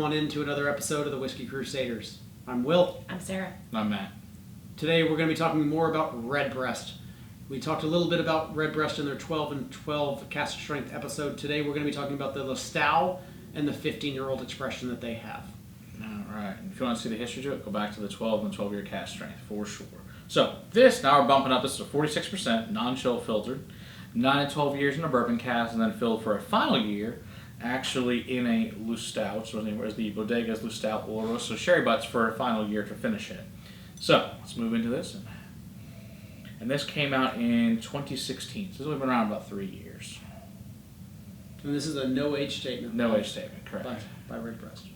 on into another episode of the Whiskey Crusaders. I'm Will. I'm Sarah. I'm Matt. Today we're going to be talking more about Redbreast. We talked a little bit about Redbreast in their 12 and 12 cask strength episode. Today we're going to be talking about the Lustau and the 15-year-old expression that they have. All right. If you want to see the history to it, go back to the 12 and 12-year cask strength for sure. So this, now we're bumping up. This is a 46% non-chill filtered, 9 and 12 years in a bourbon cask, and then filled for a final year, actually in a Lustau, which was the Bodega's Lustau Oloroso, so sherry butts for a final year to finish it. So let's move into this. And this came out in 2016, so this has been around about 3 years. And this is a no-age statement. No age statement, correct. By Redbreast.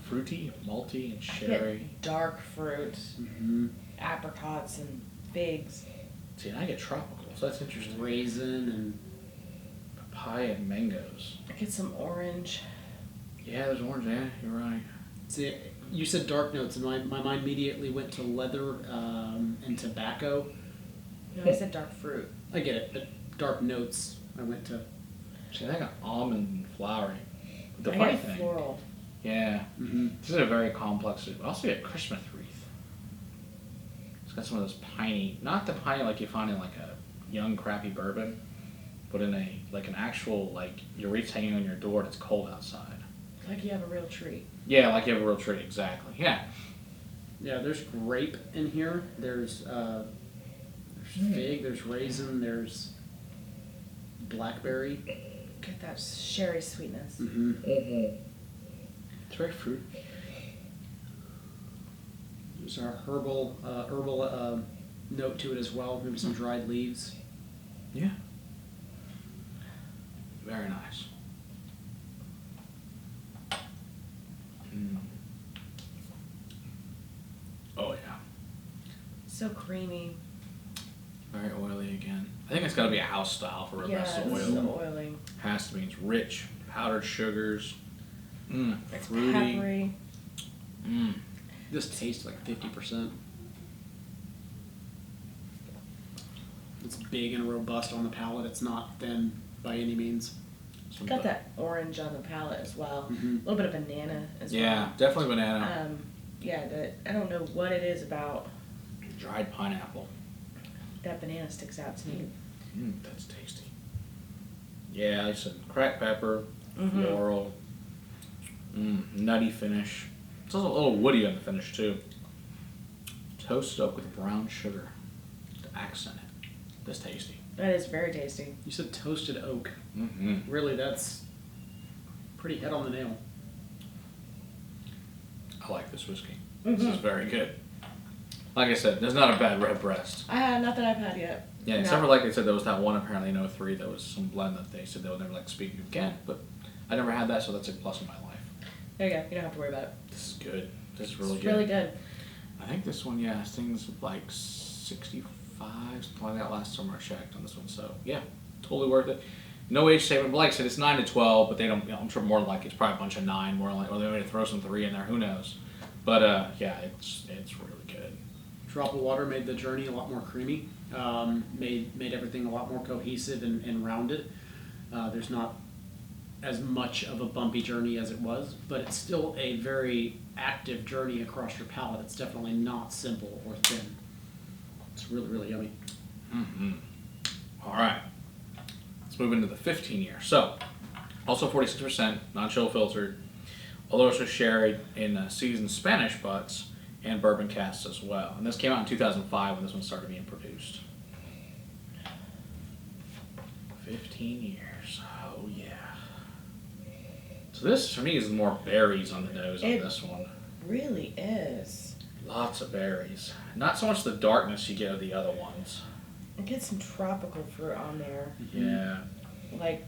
Fruity, malty, and I sherry. get dark fruit, apricots, and figs. See, and I get tropical, so that's interesting. Raisin and... Papaya and mangoes. I get some orange. Yeah, there's orange, yeah, you're right. See, you said dark notes, and my mind immediately went to leather and tobacco. No, I said dark fruit. I get it, but dark notes, I went to... See, I got almond and flowery. The I funny get thing. floral. Yeah. Mm-hmm. This is a very complex. I also get Christmas wreath. It's got some of those piney, not the piney like you find in like a young crappy bourbon, but in a like an actual like your wreath's hanging on your door and it's cold outside. Like you have a real tree. Yeah, like you have a real tree, exactly. Yeah. Yeah, there's grape in here. There's fig, there's raisin, there's blackberry. Get that sherry sweetness. Mm-hmm. It's very fruity. There's our herbal note to it as well. Maybe some dried leaves. Yeah. Very nice. Oh yeah. So creamy. Very oily again. I think it's got to be a house style for Yeah, Redbreast it's oil. so oily. Has to be. It's rich, powdered sugars. It's Fruity. peppery. This tastes like 50%. It's big and robust on the palate. It's not thin by any means. Got that orange on the palate as well. Mhm. A little bit of banana as Yeah, well. definitely banana. Yeah, I don't know what it is about Dried pineapple. that banana sticks out to me. That's tasty. Yeah, like I said, cracked pepper, Mhm. floral, nutty finish. It's also a little woody on the finish too. Toasted oak with brown sugar to accent it. That's tasty. That is very tasty. You said toasted oak. Mm-hmm. Really, that's pretty head on the nail. I like this whiskey. Mhm. This is very good. Like I said, there's not a bad Redbreast. Not that I've had yet. Yeah, No. except for like they said, there was that one apparently in 03 that was some blend that they said they would never like speak again. But I never had that, so that's a plus in my life. There you go. You don't have to worry about it. This is good. This is really It's good. really good. I think this one, yeah, this thing's like 65, something like that last summer I checked on this one. So yeah, totally worth it. No age statement, but like I said, it's 9 to 12, but they don't. I'm sure more like it's probably a bunch of 9, more like, or they may throw some 3 in there. Who knows? But yeah, it's really good. Drop of water made the journey a lot more creamy. Made everything a lot more cohesive and rounded. There's not as much of a bumpy journey as it was, but it's still a very active journey across your palate. It's definitely not simple or thin. It's really, really yummy. All right, let's move into the 15 year. So, also 46%, non-chill filtered, although it's sherry in seasoned Spanish butts and bourbon casks as well. And this came out in 2005 when this one started being produced. 15 years. Oh yeah. So this, for me, is more berries on the nose on this one. Really is. Lots of berries. Not so much the darkness you get of the other ones. I get some tropical fruit on there. Yeah. Like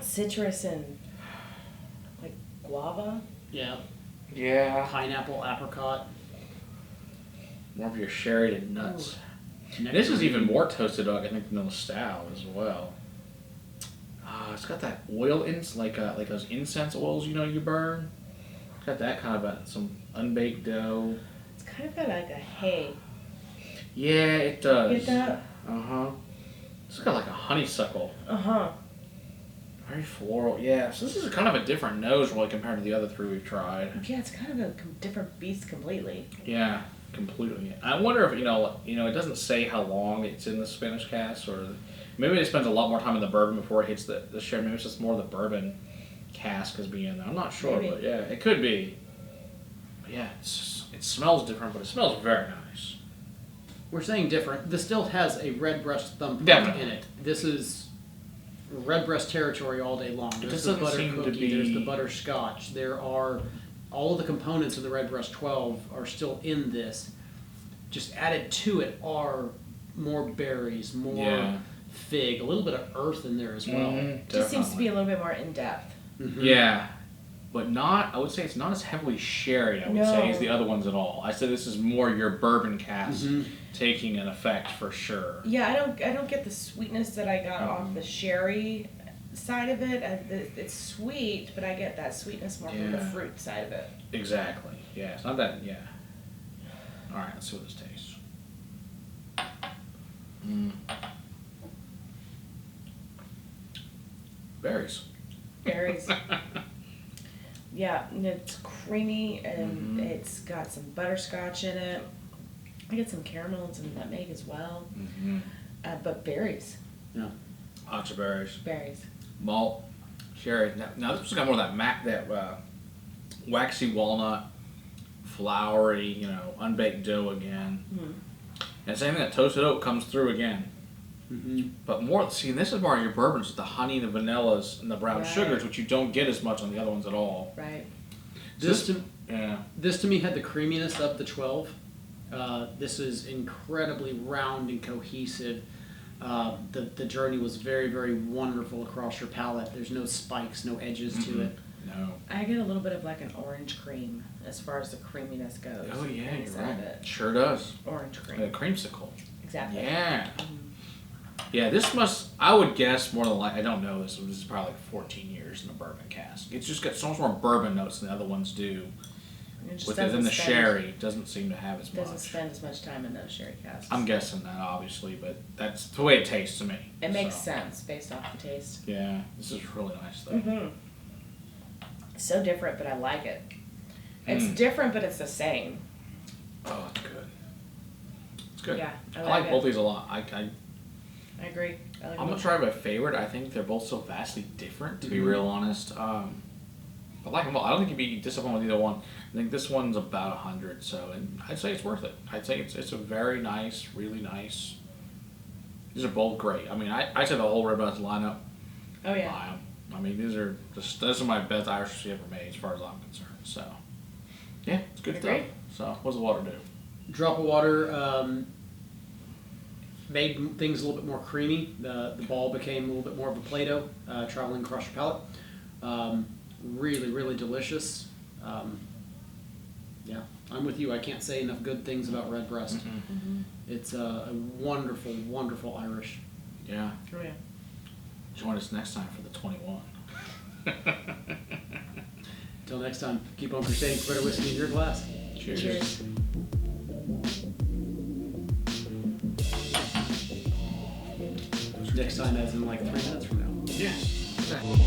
citrus and like guava. Yeah. Yeah. Pineapple, apricot. More of your sherry and nuts. And this is even more toasted oak, I think, than the Lustau as well. It's got that oil, like those incense oils, you burn. It's got that kind of some unbaked dough. It's kind of got like a hay. Yeah, it does. Get that? Uh-huh. It's got like a honeysuckle. Uh-huh. Very floral. Yeah, so this is kind of a different nose really compared to the other three we've tried. Yeah, it's kind of a different beast completely. Yeah, completely. I wonder if, it doesn't say how long it's in the Spanish cask, or maybe it spends a lot more time in the bourbon before it hits the sherry. Maybe it's just more the bourbon cask is being there. I'm not sure, Maybe. but yeah, it could be. But yeah, it smells different, but it smells very nice. We're saying different. This still has a Redbreast thumbprint Definitely. in it. This is Redbreast territory all day long. There's the doesn't butter seem to cookie, be- there's the butterscotch. There are all of the components of the Redbreast 12 are still in this. Just added to it are more berries, more Yeah. fig, a little bit of earth in there as well. Mhm, Just seems to be a definitely. little bit more in depth. Mhm. Yeah, but I would say it's not as heavily sherry, I would say, as the other ones at all. I say this is more your bourbon cask Mhm. taking an effect for sure. Yeah, I don't get the sweetness that I got off the sherry side of it. It's sweet, but I get that sweetness more from the Yeah. fruit side of it. Exactly. Yeah, it's not that, yeah. Alright, let's see what this tastes. Berries. Berries. Yeah, and it's creamy and it's got some butterscotch in it. I get some caramel and some nutmeg as well. Mm-hmm. But berries. Yeah. Lots of berries. Berries. Malt, sherry. Now this has got more of that waxy walnut, floury, unbaked dough again. Mm-hmm. And same thing, that toasted oak comes through again. Mhm. But more, see, this is more your bourbons with the honey, the vanillas, and the brown Right. sugars, which you don't get as much on the other ones at all. Right. This Yeah. to me had the creaminess of the 12. This is incredibly round and cohesive. The journey was very, very wonderful across your palate. There's no spikes, no edges to it. No. I get a little bit of like an orange cream as far as the creaminess goes. Oh yeah, you're inside right. of it. Sure does. Orange Like cream. a creamsicle. Exactly. Yeah. Yeah, this I would guess more than I don't know this. This is probably like 14 years in a bourbon cask. It's just got so much more bourbon notes than the other ones do. It just Within doesn't the spend- sherry, it doesn't seem to have as Doesn't much. spend as much time in those sherry casks. I'm guessing that, obviously, but that's the way it tastes to me. It makes so. sense based off the taste. Yeah, this is really nice though. Mm-hmm. So different, but I like it. It's different, but it's the same. Oh, it's good. It's good. Yeah, I I like like both it. these a lot. I agree. I like I'm gonna both. try my favorite. I think they're both so vastly different, to be Mhm. real honest. I like them all. I don't think you'd be disappointed with either one. I think this one's about 100, so and I'd say it's worth it. I'd say it's a very nice, really nice. These are both great. I mean, I say the whole Redbreast lineup. Oh yeah. Buy 'em. I mean, these are my best Irish whiskey ever made, as far as I'm concerned. So, yeah, it's good Agreed. stuff. So, what's the water do? Drop of water made things a little bit more creamy. The ball became a little bit more of a Play-Doh, traveling across your palate. Really, really delicious. Yeah, I'm with you. I can't say enough good things about Redbreast. Mm-hmm. It's a wonderful, wonderful Irish. Yeah. Oh yeah. Join us next time for the 21. Until next time, keep on crusading for better whiskey in your glass. Cheers. Cheers. Next time, as in like 3 minutes from now. Yes. Exactly.